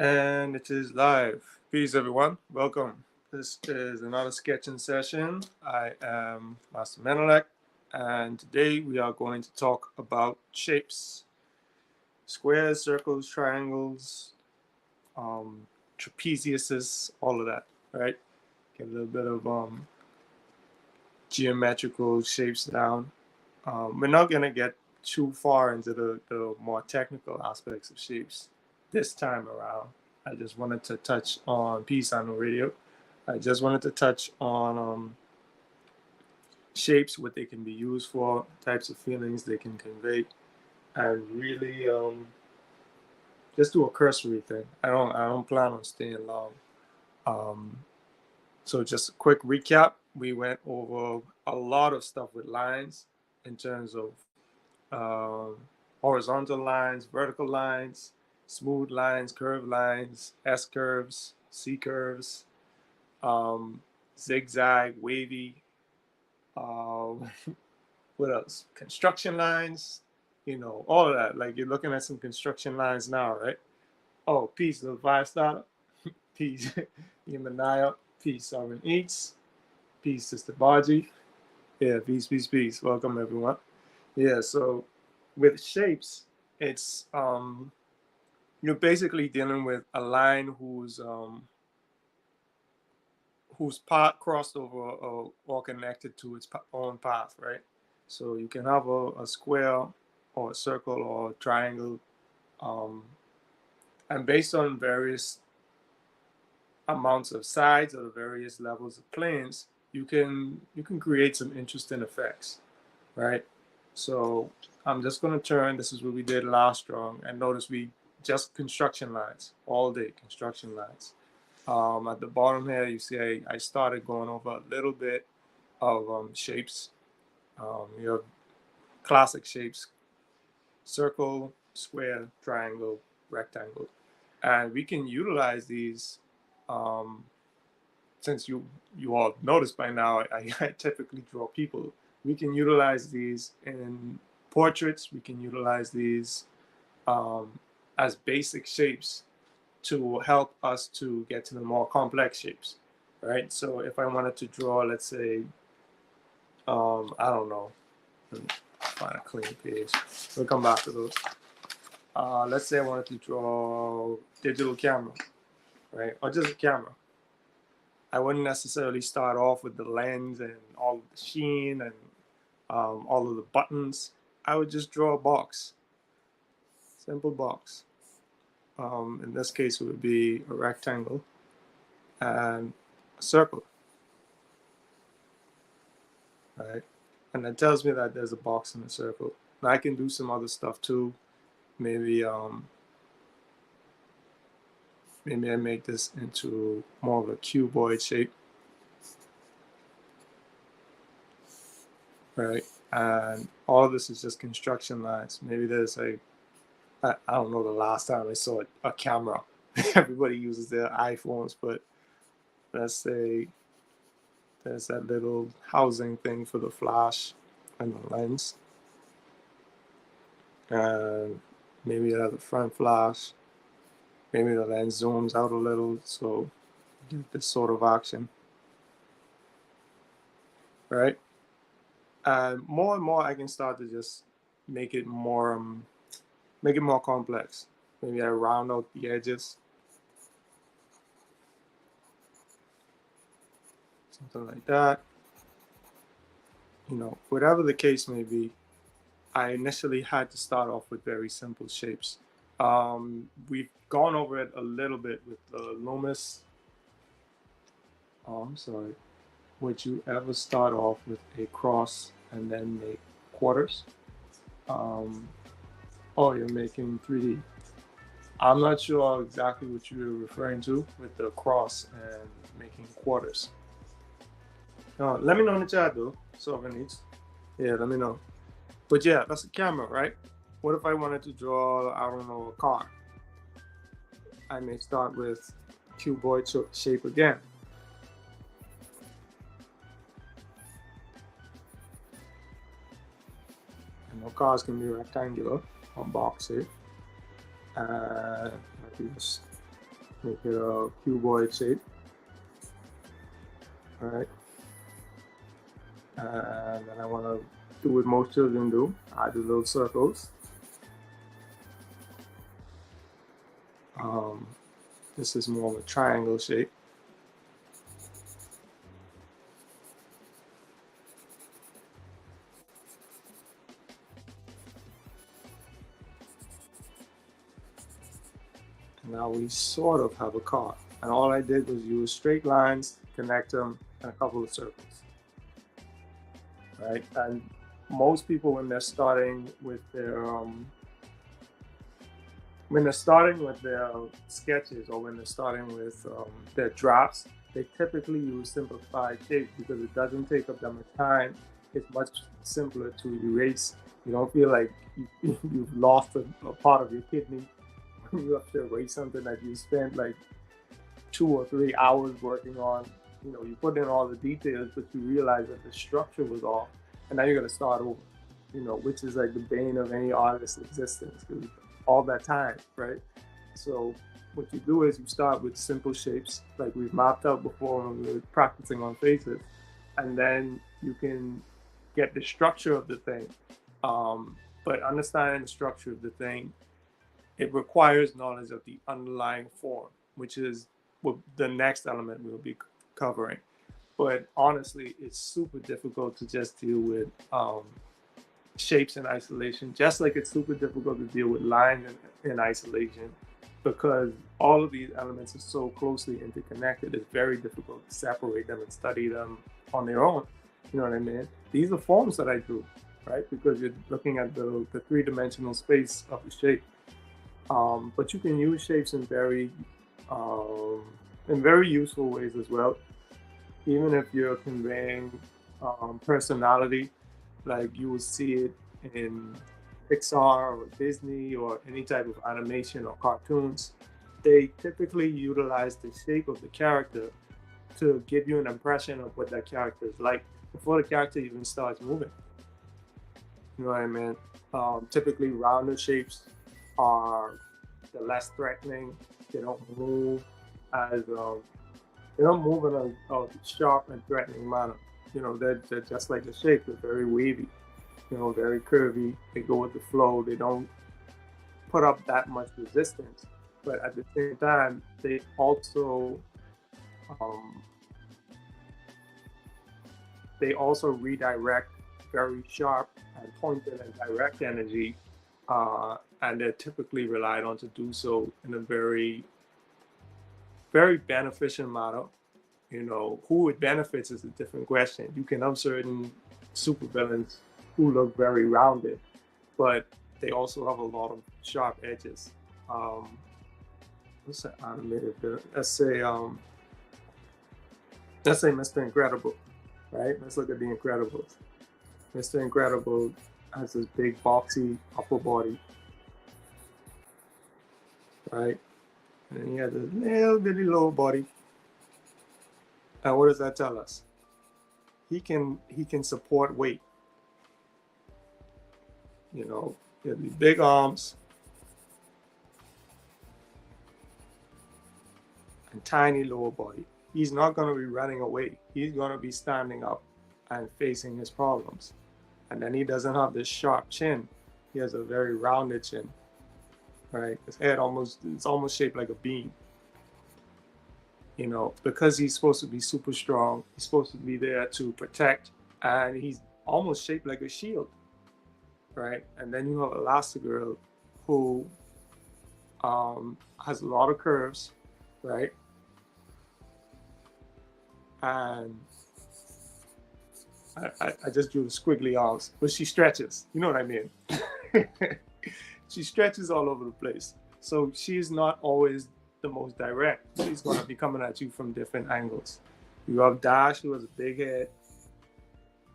And it is live. Peace, everyone. Welcome. This is another sketching session. I am MasterMenyelek, and today we are going to talk about shapes, squares, circles, triangles, trapeziuses, all of that, right? Get a little bit of geometrical shapes down. We're not going to get too far into the more technical aspects of shapes this time around. I just wanted to touch on Peace on the Radio. I just wanted to touch on shapes, what they can be used for, types of feelings they can convey, and really just do a cursory thing. I don't plan on staying long. Um, so just a quick recap. We went over a lot of stuff with lines in terms of um, horizontal lines, vertical lines, smooth lines, curved lines, S curves, C curves, zigzag, wavy. Um, what else? Construction lines. All of that. Like you're looking at some construction lines now, right? Oh, peace, little five star. Peace, Yemanaya. Peace, Sovereign Eats. Peace, Sister Baji. Yeah, peace, peace, peace. Welcome, everyone. Yeah, so with shapes, it's you're basically dealing with a line whose path crossed over or connected to its own path, right? So you can have a square or a circle or a triangle, um, and based on various amounts of sides or the various levels of planes, you can create some interesting effects, right? So I'm just going to turn. This is what we did last strong, and notice we just construction lines all day. Construction lines. At the bottom here, you see I started going over a little bit of shapes. You have classic shapes: circle, square, triangle, rectangle, and we can utilize these. Um, since you all noticed by now, I typically draw people. We can utilize these in portraits. We can utilize these um, as basic shapes to help us to get to the more complex shapes, right? So if I wanted to draw, let's say, I don't know, find a clean page. We'll come back to those. Let's say I wanted to draw digital camera, right? Or just a camera. I wouldn't necessarily start off with the lens and all of the sheen and all of the buttons. I would just draw a box, simple box. In this case, it would be a rectangle and a circle, right? And that tells me that there's a box in a circle. Now I can do some other stuff too. Maybe maybe I make this into more of a cuboid shape, right? And all of this is just construction lines. Maybe there's I don't know the last time I saw a camera. Everybody uses their iPhones, but let's say there's that little housing thing for the flash and the lens. And maybe it has a front flash. Maybe the lens zooms out a little, so you get this sort of action, right? And more, I can start to just make it more, complex. Maybe I round out the edges, something like that. Whatever the case may be, I initially had to start off with very simple shapes. We've gone over it a little bit with the Loomis. Oh, I'm sorry. Would you ever start off with a cross and then make quarters? Um, oh, you're making 3D. I'm not sure exactly what you're referring to with the cross and making quarters. Let me know in the chat though, so if it needs. Yeah, let me know. But yeah, that's a camera, right? What if I wanted to draw, I don't know, a car? I may start with cuboid shape again. And no cars can be rectangular or box shape. I use make it a cuboid shape, right? And then I want to do what most children do. I do little circles. This is more of a triangle shape. And now we sort of have a car. And all I did was use straight lines, connect them, and a couple of circles. Right? And most people, when they're starting with their sketches, or when they're starting with their drafts, they typically use simplified shapes because it doesn't take up that much time. It's much simpler to erase. You don't feel like you've lost a part of your kidney when you have to erase something that you spent like 2 or 3 hours working on. You know, you put in all the details, but you realize that the structure was off, and now you're gonna start over. You know, which is like the bane of any artist's existence, because all that time, right? So what you do is you start with simple shapes like we've mapped out before when we were practicing on faces, and then you can get the structure of the thing. But understanding the structure of the thing, it requires knowledge of the underlying form, which is what the next element we'll be covering. But honestly, it's super difficult to just deal with shapes in isolation, just like it's super difficult to deal with lines in isolation, because all of these elements are so closely interconnected. It's very difficult to separate them and study them on their own. You know what I mean? These are forms that I drew, right? Because you're looking at the three-dimensional space of the shape. But you can use shapes in very useful ways as well. Even if you're conveying personality, like you will see it in Pixar or Disney or any type of animation or cartoons, they typically utilize the shape of the character to give you an impression of what that character is like before the character even starts moving. You know what I mean? Typically, rounded shapes are the less threatening. They don't move as they don't move in a sharp and threatening manner. You know, they're just like the shape. They're very wavy, you know, very curvy. They go with the flow. They don't put up that much resistance, but at the same time, um, they also redirect very sharp and pointed and direct energy, and they're typically relied on to do so in a very, very beneficial manner. You know, who it benefits is a different question. You can have certain supervillains who look very rounded, but they also have a lot of sharp edges. What's that animated villain? Let's say Mr. Incredible, right? Let's look at the Incredibles. Mr. Incredible has this big boxy upper body, right? And he has a little bitty lower body. And what does that tell us? He can support weight. You know, he has these big arms and tiny lower body. He's not going to be running away. He's going to be standing up and facing his problems. And then he doesn't have this sharp chin. He has a very rounded chin, right? His head it's almost shaped like a bean. You know, because he's supposed to be super strong, he's supposed to be there to protect, and he's almost shaped like a shield, right? And then you have Elastigirl, who has a lot of curves, right? And I just drew the squiggly arms, but she stretches. You know what I mean? She stretches all over the place. So she's not always the most direct. She's going to be coming at you from different angles. You have Dash, who has a big head.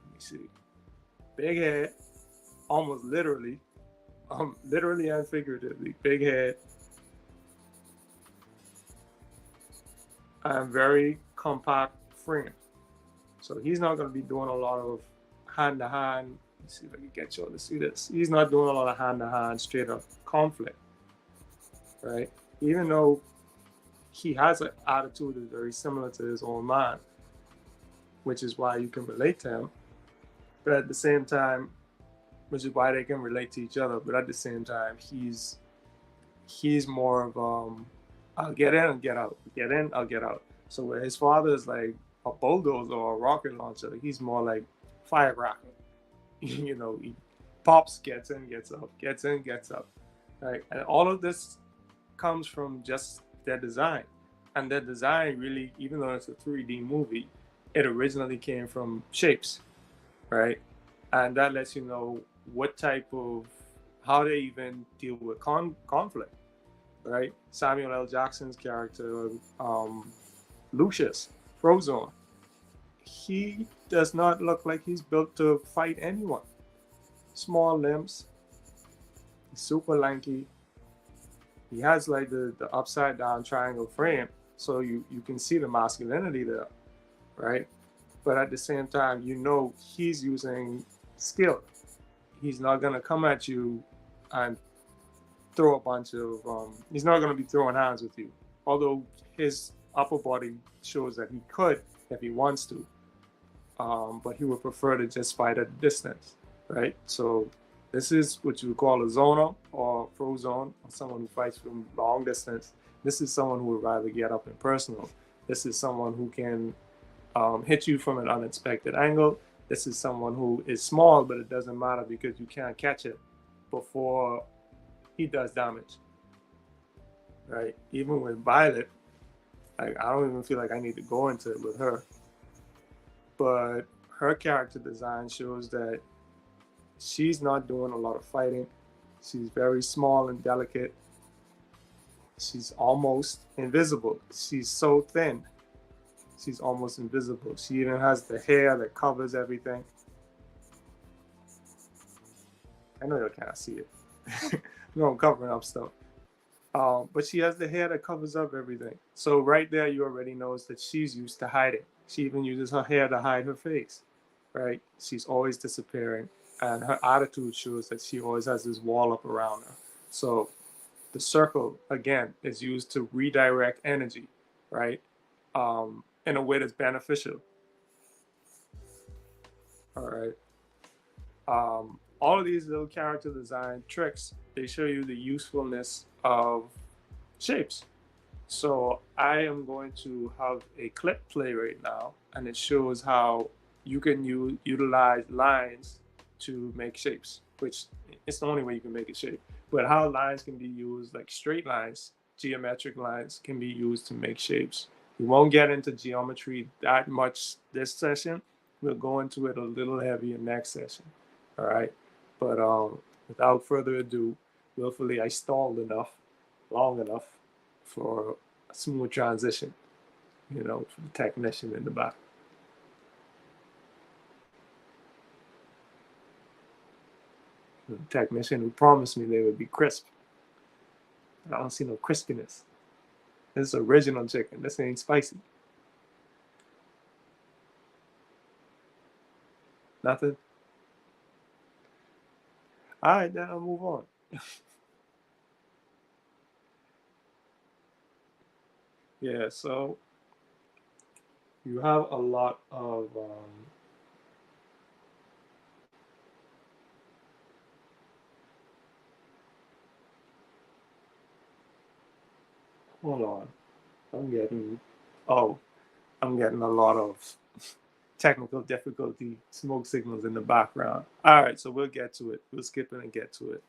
Let me see. Big head, almost literally and figuratively. Big head. And very compact frame. So he's not going to be doing a lot of hand-to-hand. Let's see if I can get you all to see this. He's not doing a lot of hand-to-hand, straight-up conflict, right? Even though he has an attitude that's very similar to his own man, which is why you can relate to him. But at the same time, which is why they can relate to each other. But at the same time, he's more of I'll get in and get out, get in, I'll get out. So where his father is like a bulldozer or a rocket launcher, he's more like firecracker. You know, he pops, gets in, gets up, gets in, gets up. Right, and all of this comes from just their design, and their design really, even though it's a 3D movie, it originally came from shapes, right? And that lets you know what type of how they even deal with conflict, right? Samuel L. Jackson's character, Lucius Frozone, he does not look like he's built to fight anyone. Small limbs, super lanky. He has like the upside down triangle frame, so you can see the masculinity there, right? But at the same time, you know he's using skill. He's not gonna come at you and throw a bunch of. He's not gonna be throwing hands with you, although his upper body shows that he could if he wants to. But he would prefer to just fight at a distance, right? So this is what you would call a zoner or frozone, or someone who fights from long distance. This is someone who would rather get up and personal. This is someone who can hit you from an unexpected angle. This is someone who is small, but it doesn't matter because you can't catch it before he does damage, right? Even with Violet, I don't even feel like I need to go into it with her. But her character design shows that she's not doing a lot of fighting. She's very small and delicate. She's almost invisible. She's so thin. She's almost invisible. She even has the hair that covers everything. I know you can't see it. No, I'm covering up stuff. But she has the hair that covers up everything. So right there, you already knows that she's used to hiding. She even uses her hair to hide her face, right? She's always disappearing. And her attitude shows that she always has this wall up around her. So the circle, again, is used to redirect energy, right? In a way that's beneficial. All right. All of these little character design tricks, they show you the usefulness of shapes. So I am going to have a clip play right now, and it shows how you can utilize lines to make shapes, which it's the only way you can make a shape. But how lines can be used, like straight lines, geometric lines, can be used to make shapes. We won't get into geometry that much this session. We'll go into it a little heavier next session. All right. But without further ado, willfully I stalled long enough for a smooth transition, for the technician in the back. The technician who promised me they would be crisp. I don't see no crispiness. This is original chicken. This ain't spicy. Nothing. All right, then I'll move on. Yeah, so you have a lot of hold on. I'm getting a lot of technical difficulty, smoke signals in the background. All right, so we'll get to it. We'll skip it and get to it.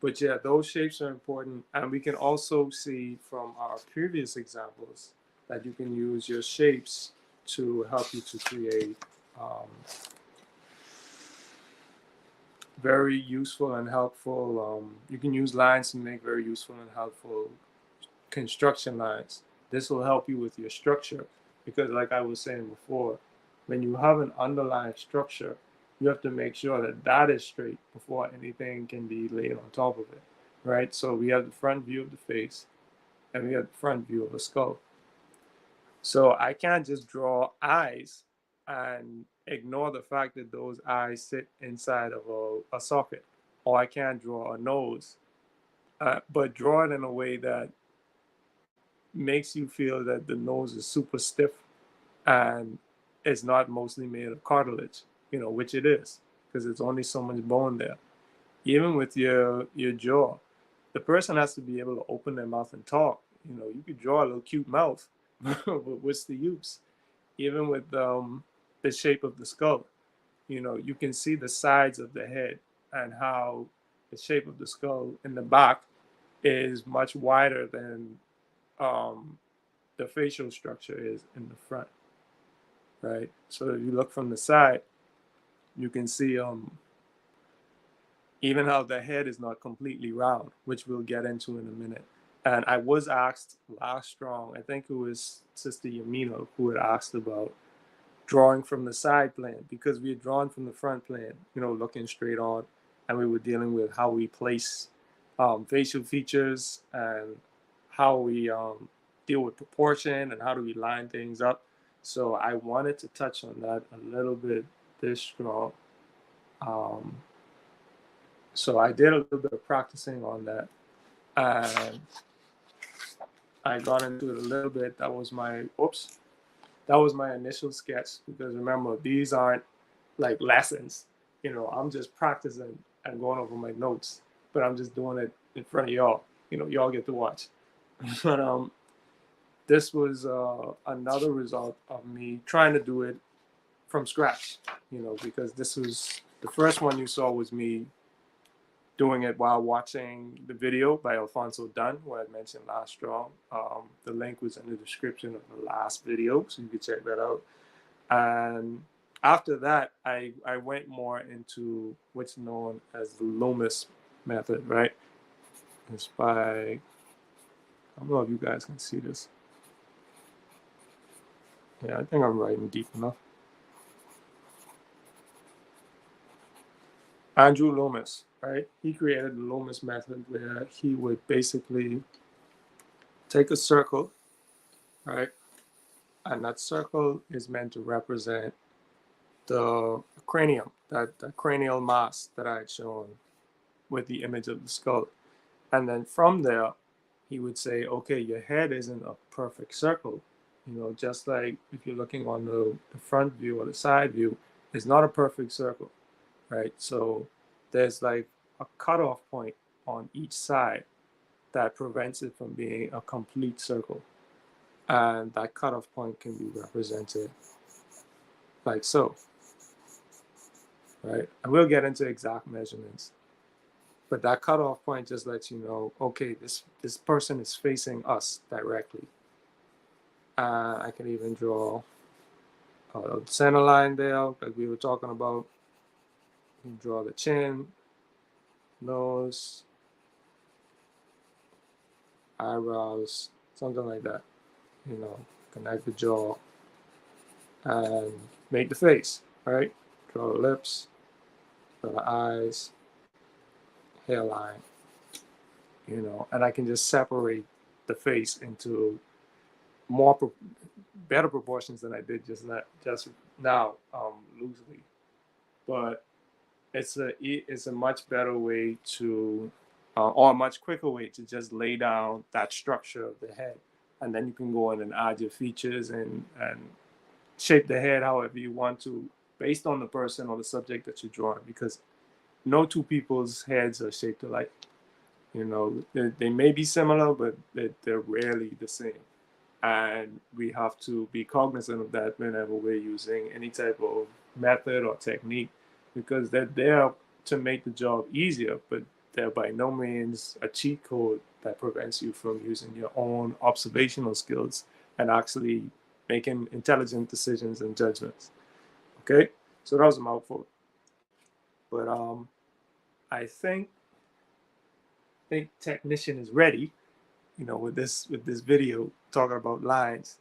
But yeah, those shapes are important. And we can also see from our previous examples that you can use your shapes to help you to create very useful and helpful. You can use lines to make very useful and helpful construction lines. This will help you with your structure because, like I was saying before, when you have an underlying structure, you have to make sure that that is straight before anything can be laid on top of it, right? So we have the front view of the face and we have the front view of a skull. So I can't just draw eyes and ignore the fact that those eyes sit inside of a socket, or I can't draw a nose, but draw it in a way that makes you feel that the nose is super stiff and it's not mostly made of cartilage, which it is, because it's only so much bone there. Even with your jaw, the person has to be able to open their mouth and talk. You could draw a little cute mouth, but what's the use? Even with the shape of the skull, you can see the sides of the head and how the shape of the skull in the back is much wider than um, the facial structure is in the front, right? So if you look from the side, you can see even how the head is not completely round, which we'll get into in a minute. And I was asked last strong, I think it was Sister Yamina who had asked about drawing from the side plane, because we had drawn from the front plane, looking straight on, and we were dealing with how we place facial features and how we deal with proportion and how do we line things up. So I wanted to touch on that a little bit this strong. Um, so I did a little bit of practicing on that, and I got into it a little bit. That was my initial sketch, because remember, these aren't like lessons. I'm just practicing and going over my notes, but I'm just doing it in front of y'all. Y'all get to watch. But this was another result of me trying to do it from scratch. Because this was the first one you saw was me doing it while watching the video by Alfonso Dunn, who I mentioned last strong. The link was in the description of the last video, so you can check that out. And after that, I went more into what's known as the Loomis method, right? It's by, I don't know if you guys can see this. Yeah, I think I'm writing deep enough. Andrew Loomis, right? He created the Loomis method, where he would basically take a circle, right? And that circle is meant to represent the cranium, that cranial mass that I had shown with the image of the skull. And then from there, he would say, okay, your head isn't a perfect circle. Just like if you're looking on the front view or the side view, it's not a perfect circle, right? So there's like a cutoff point on each side that prevents it from being a complete circle. And that cutoff point can be represented like so, right? And we'll get into exact measurements. But that cutoff point just lets you know, okay, this person is facing us directly. I can even draw a center line there, like we were talking about. You can draw the chin, nose, eyebrows, something like that. Connect the jaw and make the face, right? Draw the lips, draw the eyes, hairline, and I can just separate the face into better proportions than I did just now, loosely. But it's a much better way to, or a much quicker way to just lay down that structure of the head, and then you can go in and add your features and shape the head however you want to, based on the person or the subject that you're drawing, because no two people's heads are shaped alike. They may be similar, but they're rarely the same. And we have to be cognizant of that whenever we're using any type of method or technique, because they're there to make the job easier, but they're by no means a cheat code that prevents you from using your own observational skills and actually making intelligent decisions and judgments. Okay, so that was a mouthful, but I think technician is ready, with this video talking about lines.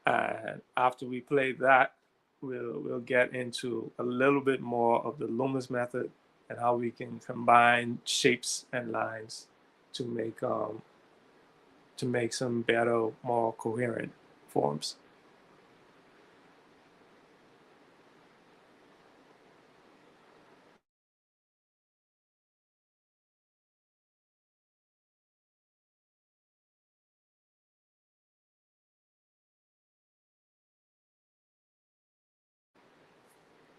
And after we play that, we'll get into a little bit more of the Loomis method and how we can combine shapes and lines to make some better, more coherent forms.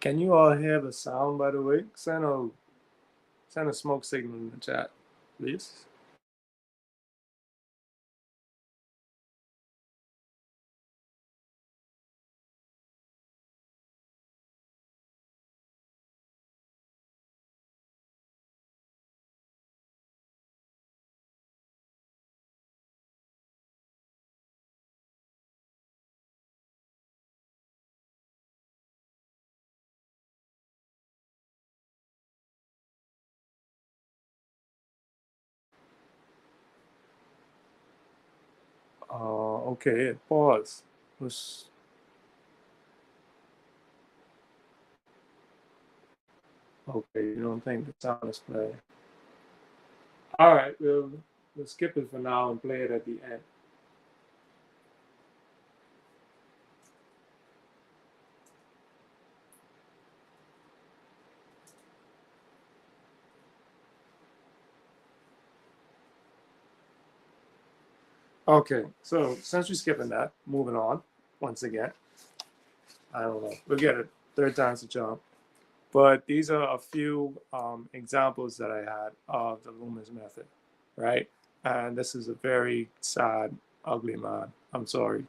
Can you all hear the sound, by the way? Send a smoke signal in the chat, please. Okay, pause. Okay, you don't think the sound is playing. All right, we'll skip it for now and play it at the end. Okay, so since we're skipping that, moving on once again. I don't know. We'll get it. Third time's a charm. But these are a few examples that I had of the Loomis method, right? And this is a very sad, ugly man. I'm sorry.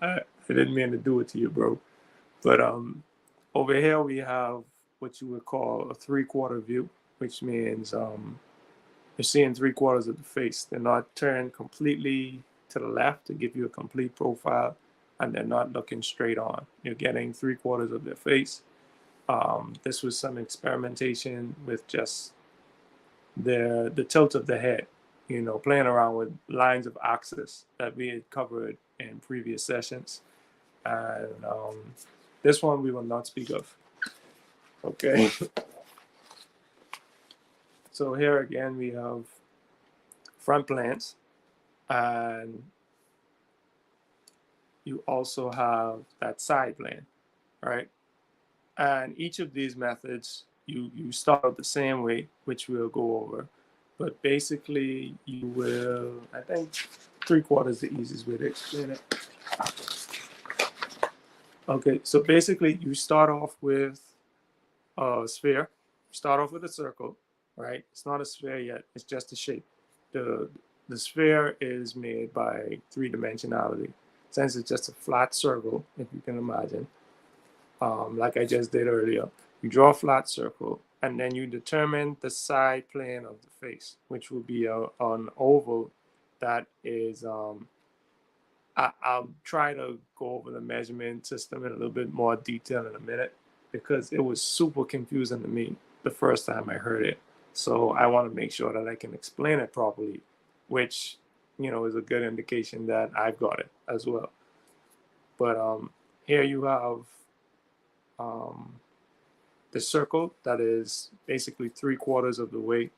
I didn't mean to do it to you, bro. But over here we have what you would call a three-quarter view, which means you're seeing three-quarters of the face. They're not turned completely to the left to give you a complete profile, and they're not looking straight on. You're getting three-quarters of their face. This was some experimentation with just the tilt of the head, playing around with lines of axis that we had covered in previous sessions. And this one we will not speak of. Okay. So here again we have front plans, and you also have that side plan, right? And each of these methods, you start out the same way, which we'll go over. But basically, you will, I think, three-quarters is the easiest way to explain it. Okay, so basically, you start off with a sphere, start off with a circle, right? It's not a sphere yet, it's just a shape. The sphere is made by three-dimensionality. Since it's just a flat circle, if you can imagine, like I just did earlier. You draw a flat circle, and then you determine the side plane of the face, which will be an oval that is, I'll try to go over the measurement system in a little bit more detail in a minute, because it was super confusing to me the first time I heard it. So I want to make sure that I can explain it properly, which, is a good indication that I've got it as well. But here you have um, the circle that is basically three-quarters of the way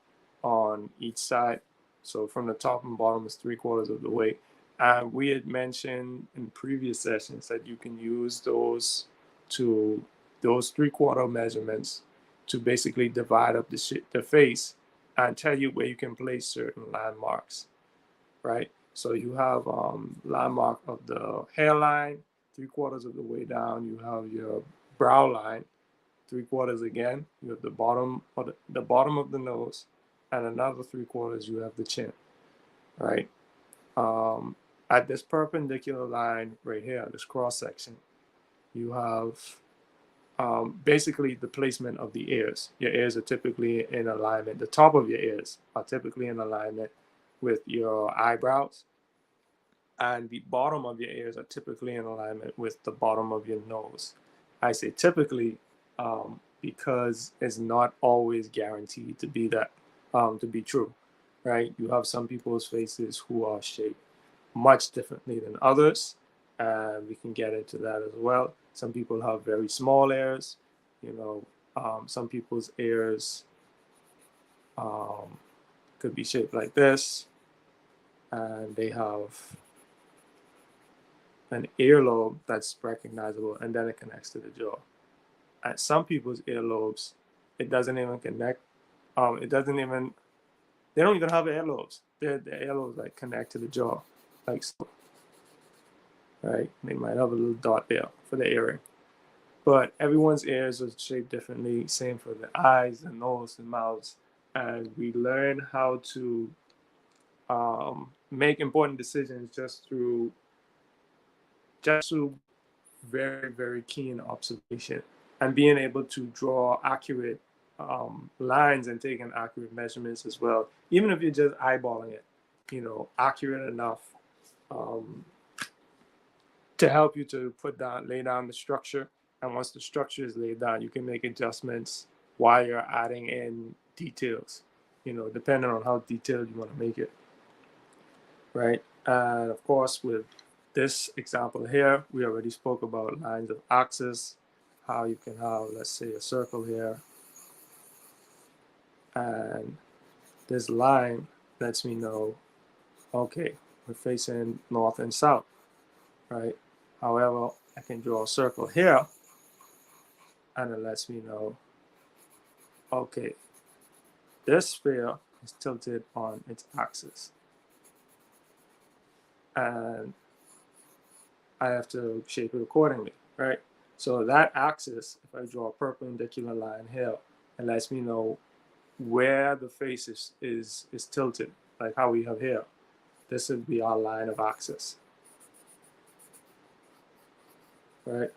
on each side. So from the top and bottom is three-quarters of the way. And we had mentioned in previous sessions that you can use those three-quarter measurements to basically divide up the face and tell you where you can place certain landmarks, right? So you have landmark of the hairline, three-quarters of the way down. You have your brow line, three-quarters again. You have the bottom of the bottom of the nose, and another three-quarters you have the chin, right? At this perpendicular line right here, this cross section, you have basically the placement of the ears. Your ears are typically in alignment. The top of your ears are typically in alignment with your eyebrows, and the bottom of your ears are typically in alignment with the bottom of your nose. I say typically because it's not always guaranteed to be that, to be true, right? You have some people's faces who are shaped much differently than others, and we can get into that as well. Some people have very small ears, some people's ears could be shaped like this, and they have an earlobe that's recognizable, and then it connects to the jaw. At some people's earlobes, it doesn't even connect. It doesn't even. They don't even have earlobes. The earlobes like connect to the jaw, like so. Right? They might have a little dot there for the earring. But everyone's ears are shaped differently. Same for the eyes, the nose, the mouths. And we learn how to make important decisions just through very, very keen observation and being able to draw accurate lines and taking accurate measurements as well. Even if you're just eyeballing it, accurate enough um, to help you to lay down the structure. And once the structure is laid down, you can make adjustments while you're adding in details, depending on how detailed you want to make it, right? And of course, with this example here, we already spoke about lines of axis, how you can have, let's say, a circle here. And this line lets me know, okay, we're facing north and south, right? However, I can draw a circle here, and it lets me know, okay, this sphere is tilted on its axis. And I have to shape it accordingly, right? So that axis, if I draw a perpendicular line here, it lets me know where the face is tilted, like how we have here. This would be our line of axis, right?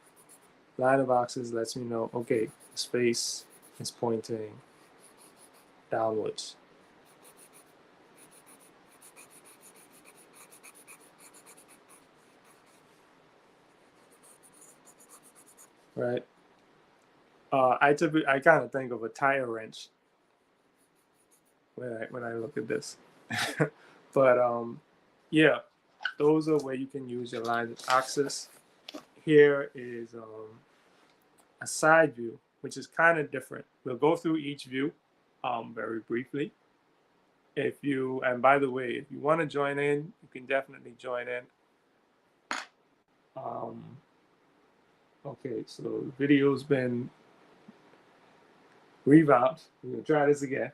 Line of axis lets me know, okay, this face is pointing downwards. Right? I kind of think of a tire wrench when I look at this. But yeah, those are where you can use your lines of axis. Here is a side view, which is kind of different. We'll go through each view very briefly. And by the way, if you want to join in, you can definitely join in. Okay, so the video's been revamped. We're gonna try this again.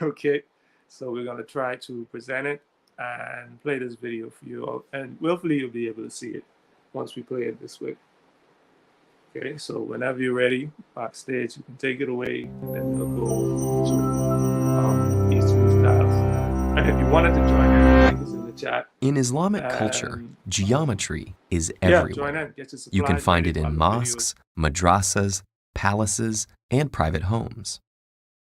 Okay, so we're gonna try to present it and play this video for you all, and hopefully you'll be able to see it once we play it this way. Okay, so whenever you're ready, backstage, you can take it away, and then we'll go to these two styles. And if you wanted to join in, the link is in the chat. In Islamic culture, geometry is everywhere. Join in, get your supplies You can find ready it in while the mosques, madrasas, palaces, and private homes.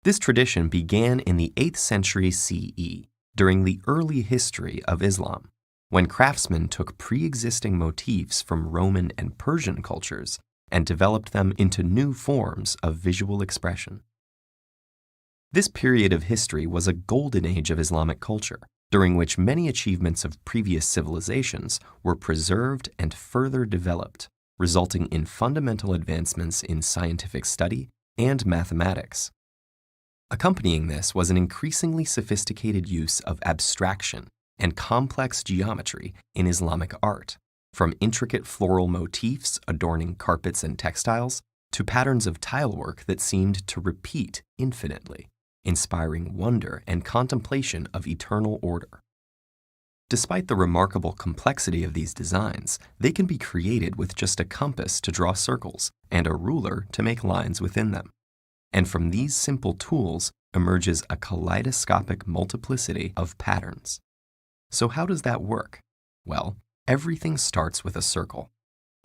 This tradition began in the 8th century CE, during the early history of Islam, when craftsmen took pre-existing motifs from Roman and Persian cultures and developed them into new forms of visual expression. This period of history was a golden age of Islamic culture, during which many achievements of previous civilizations were preserved and further developed, resulting in fundamental advancements in scientific study and mathematics. Accompanying this was an increasingly sophisticated use of abstraction and complex geometry in Islamic art, from intricate floral motifs adorning carpets and textiles to patterns of tilework that seemed to repeat infinitely, inspiring wonder and contemplation of eternal order. Despite the remarkable complexity of these designs, they can be created with just a compass to draw circles and a ruler to make lines within them. And from these simple tools emerges a kaleidoscopic multiplicity of patterns. So how does that work? Well, everything starts with a circle.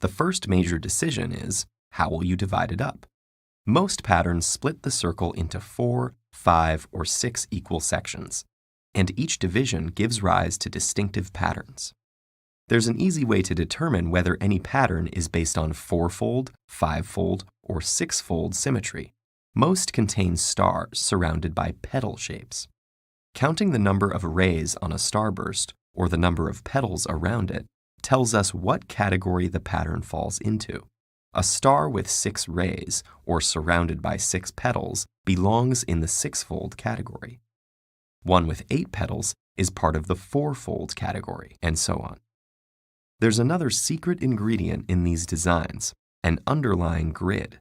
The first major decision is, how will you divide it up? Most patterns split the circle into 4, 5, or 6 equal sections, and each division gives rise to distinctive patterns. There's an easy way to determine whether any pattern is based on 4-fold, 5-fold, or 6-fold symmetry. Most contain stars surrounded by petal shapes. Counting the number of rays on a starburst, or the number of petals around it, tells us what category the pattern falls into. A star with 6 rays, or surrounded by 6 petals, belongs in the 6-fold category. One with 8 petals is part of the 4-fold category, and so on. There's another secret ingredient in these designs, an underlying grid.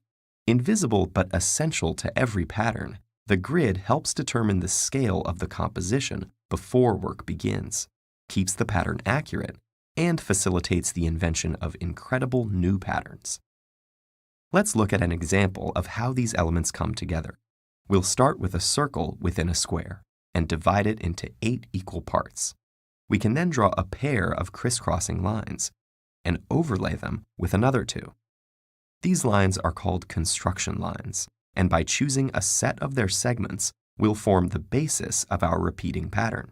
Invisible but essential to every pattern, the grid helps determine the scale of the composition before work begins, keeps the pattern accurate, and facilitates the invention of incredible new patterns. Let's look at an example of how these elements come together. We'll start with a circle within a square and divide it into 8 equal parts. We can then draw a pair of crisscrossing lines and overlay them with another 2. These lines are called construction lines, and by choosing a set of their segments, we'll form the basis of our repeating pattern.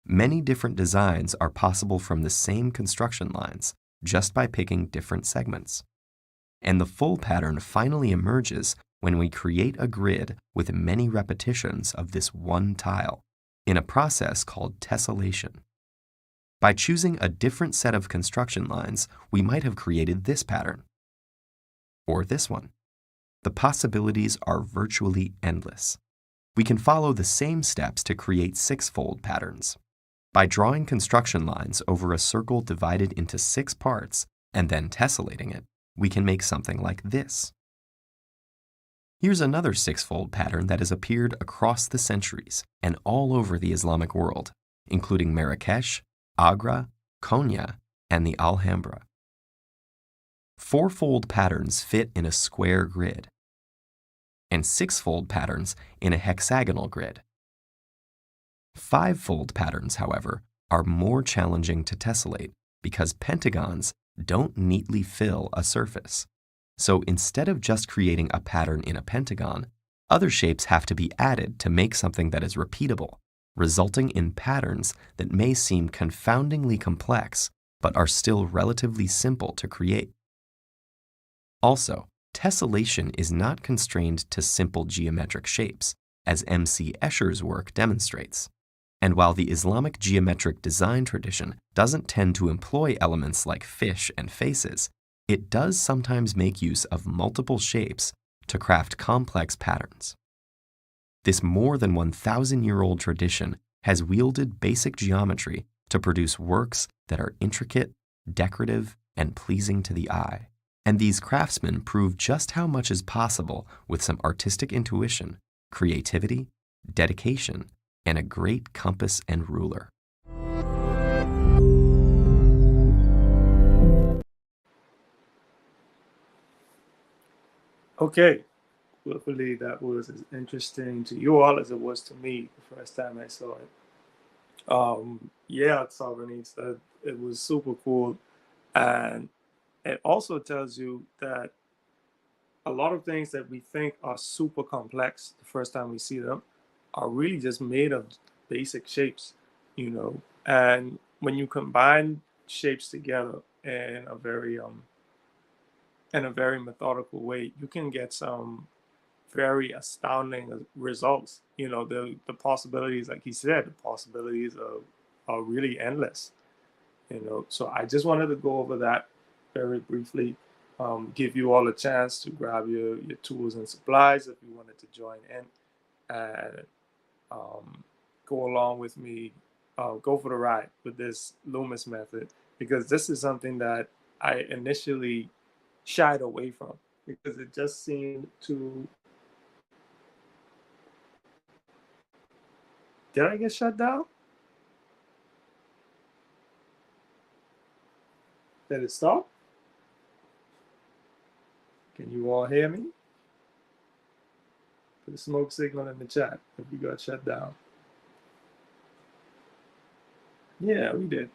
Many different designs are possible from the same construction lines just by picking different segments. And the full pattern finally emerges when we create a grid with many repetitions of this one tile in a process called tessellation. By choosing a different set of construction lines, we might have created this pattern, or this one. The possibilities are virtually endless. We can follow the same steps to create 6-fold patterns. By drawing construction lines over a circle divided into 6 parts and then tessellating it, we can make something like this. Here's another 6-fold pattern that has appeared across the centuries and all over the Islamic world, including Marrakesh, Agra, Konya, and the Alhambra. 4-fold patterns fit in a square grid, and 6-fold patterns in a hexagonal grid. 5-fold patterns, however, are more challenging to tessellate because pentagons don't neatly fill a surface. So instead of just creating a pattern in a pentagon, other shapes have to be added to make something that is repeatable, resulting in patterns that may seem confoundingly complex but are still relatively simple to create. Also, tessellation is not constrained to simple geometric shapes, as M.C. Escher's work demonstrates. And while the Islamic geometric design tradition doesn't tend to employ elements like fish and faces, it does sometimes make use of multiple shapes to craft complex patterns. This more than 1,000-year-old tradition has wielded basic geometry to produce works that are intricate, decorative, and pleasing to the eye. And these craftsmen prove just how much is possible with some artistic intuition, creativity, dedication, and a great compass and ruler. Okay, hopefully that was as interesting to you all as it was to me the first time I saw it. Yeah, Sovereignty, it was super cool. And it also tells you that a lot of things that we think are super complex the first time we see them are really just made of basic shapes, you know. And when you combine shapes together in a very methodical way, you can get some very astounding results. You know, the possibilities, like he said, the possibilities are really endless. You know, so I just wanted to go over that very briefly, give you all a chance to grab your tools and supplies if you wanted to join in and go along with me, go for the ride with this Loomis method, because this is something that I initially shied away from because it just seemed to. Did I get shut down? Did it stop? Can you all hear me? Put a smoke signal in the chat if you got shut down. Yeah, we did.